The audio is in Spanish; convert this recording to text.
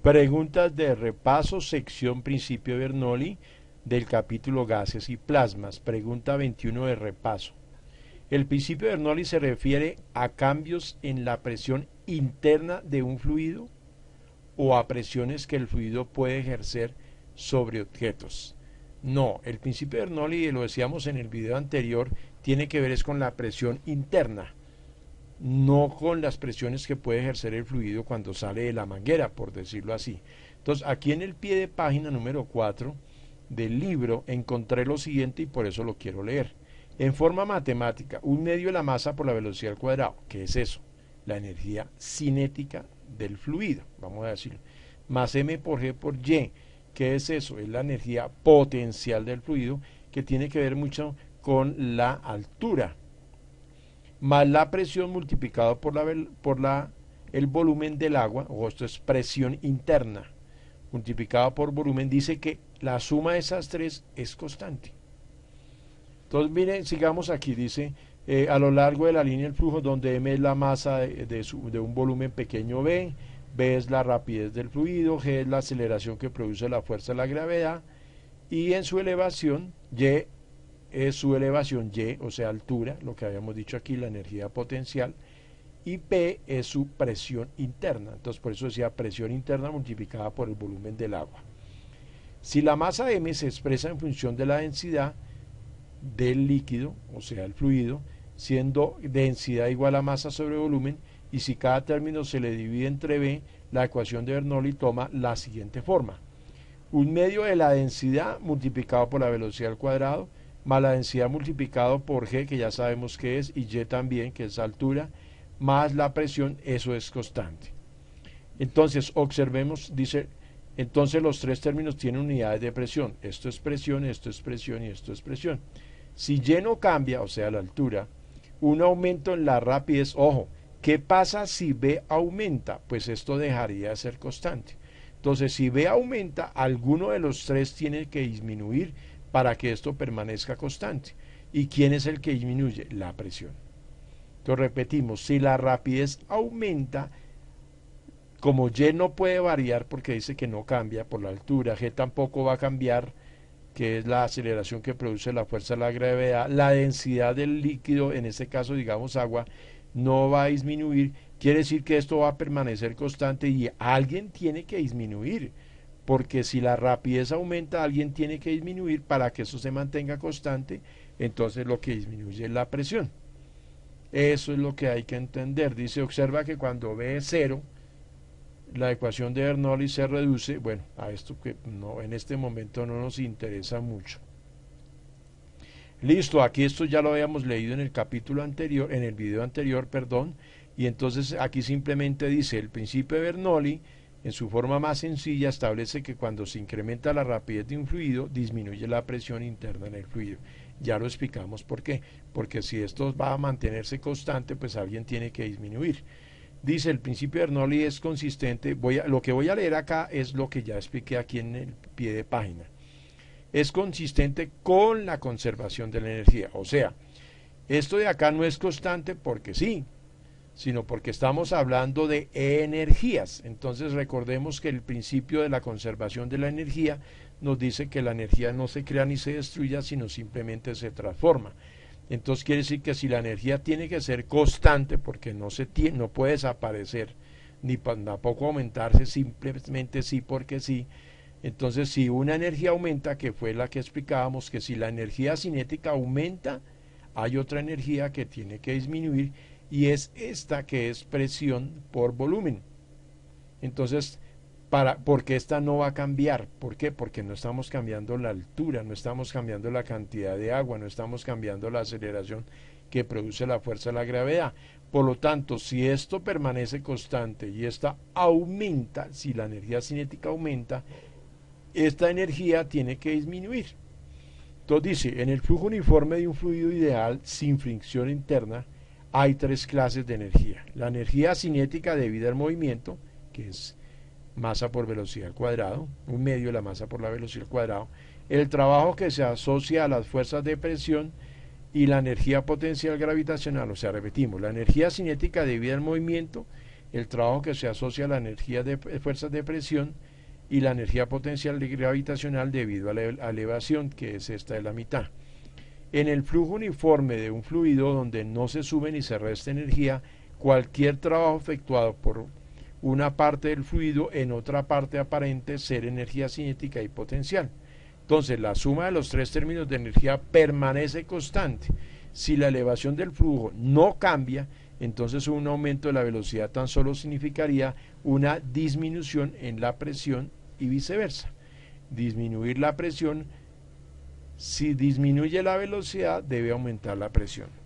Preguntas de repaso, sección principio de Bernoulli del capítulo gases y plasmas. Pregunta 21 de repaso. El principio de Bernoulli se refiere a cambios en la presión interna de un fluido o a presiones que el fluido puede ejercer sobre objetos. No, el principio de Bernoulli, lo decíamos en el video anterior, tiene que ver es con la presión interna, no con las presiones que puede ejercer el fluido cuando sale de la manguera, por decirlo así. Entonces, aquí en el pie de página número 4 del libro encontré lo siguiente y por eso lo quiero leer. En forma matemática, un medio de la masa por la velocidad al cuadrado. ¿Qué es eso? La energía cinética del fluido, vamos a decirlo. Más m por g por y. ¿Qué es eso? Es la energía potencial del fluido, que tiene que ver mucho con la altura, más la presión multiplicado por el volumen del agua, o esto es presión interna, multiplicado por volumen, dice que la suma de esas tres es constante. Entonces, miren, sigamos aquí, dice, a lo largo de la línea del flujo, donde m es la masa de un volumen pequeño b, b es la rapidez del fluido, g es la aceleración que produce la fuerza de la gravedad, y en su elevación, y es su elevación y, o sea, altura, lo que habíamos dicho aquí, la energía potencial, y P es su presión interna. Entonces, por eso decía presión interna multiplicada por el volumen del agua. Si la masa M se expresa en función de la densidad del líquido, o sea, el fluido, siendo densidad igual a masa sobre volumen, y si cada término se le divide entre B, la ecuación de Bernoulli toma la siguiente forma. Un medio de la densidad multiplicado por la velocidad al cuadrado, más la densidad multiplicado por G, que ya sabemos que es, y Y también, que es altura, más la presión, eso es constante. Entonces, observemos, dice, entonces los tres términos tienen unidades de presión. Esto es presión, esto es presión y esto es presión. Si Y no cambia, o sea, la altura, un aumento en la rapidez, ojo, ¿qué pasa si B aumenta? Pues esto dejaría de ser constante. Entonces, si B aumenta, alguno de los tres tiene que disminuir para que esto permanezca constante. ¿Y quién es el que disminuye? La presión. Entonces repetimos, si la rapidez aumenta, como Y no puede variar porque dice que no cambia por la altura, G tampoco va a cambiar, que es la aceleración que produce la fuerza de la gravedad, la densidad del líquido, en este caso digamos agua, no va a disminuir, quiere decir que esto va a permanecer constante y alguien tiene que disminuir, porque si la rapidez aumenta, alguien tiene que disminuir para que eso se mantenga constante, entonces lo que disminuye es la presión. Eso es lo que hay que entender. Dice, observa que cuando B es cero, la ecuación de Bernoulli se reduce, bueno, a esto que no, en este momento no nos interesa mucho. Listo, aquí esto ya lo habíamos leído en el capítulo anterior, en el video anterior, perdón, y entonces aquí simplemente dice, el principio de Bernoulli, en su forma más sencilla, establece que cuando se incrementa la rapidez de un fluido, disminuye la presión interna en el fluido. Ya lo explicamos por qué, porque si esto va a mantenerse constante, pues alguien tiene que disminuir. Dice, el principio de Bernoulli es consistente, lo que voy a leer acá es lo que ya expliqué aquí en el pie de página. Es consistente con la conservación de la energía, o sea, esto de acá no es constante porque sí, sino porque estamos hablando de energías. Entonces recordemos que el principio de la conservación de la energía nos dice que la energía no se crea ni se destruya, sino simplemente se transforma. Entonces quiere decir que si la energía tiene que ser constante, porque no puede desaparecer, ni tampoco aumentarse simplemente sí porque sí, entonces si una energía aumenta, que fue la que explicábamos, que si la energía cinética aumenta, hay otra energía que tiene que disminuir, y es esta que es presión por volumen. Entonces, porque esta no va a cambiar. ¿Por qué? Porque no estamos cambiando la altura, no estamos cambiando la cantidad de agua, no estamos cambiando la aceleración que produce la fuerza de la gravedad. Por lo tanto, si esto permanece constante y esta aumenta, si la energía cinética aumenta, esta energía tiene que disminuir. Entonces dice, en el flujo uniforme de un fluido ideal sin fricción interna, hay tres clases de energía. La energía cinética debida al movimiento, que es masa por velocidad al cuadrado, un medio de la masa por la velocidad al cuadrado, el trabajo que se asocia a las fuerzas de presión y la energía potencial gravitacional. O sea, repetimos, la energía cinética debida al movimiento el trabajo que se asocia a la energía de fuerzas de presión y la energía potencial gravitacional debido a la elevación, que es esta de la mitad. En el flujo uniforme de un fluido donde no se sube ni se resta energía, cualquier trabajo efectuado por una parte del fluido en otra parte aparente ser energía cinética y potencial. Entonces, la suma de los tres términos de energía permanece constante. Si la elevación del flujo no cambia, entonces un aumento de la velocidad tan solo significaría una disminución en la presión y viceversa. Disminuir la presión, si disminuye la velocidad, debe aumentar la presión.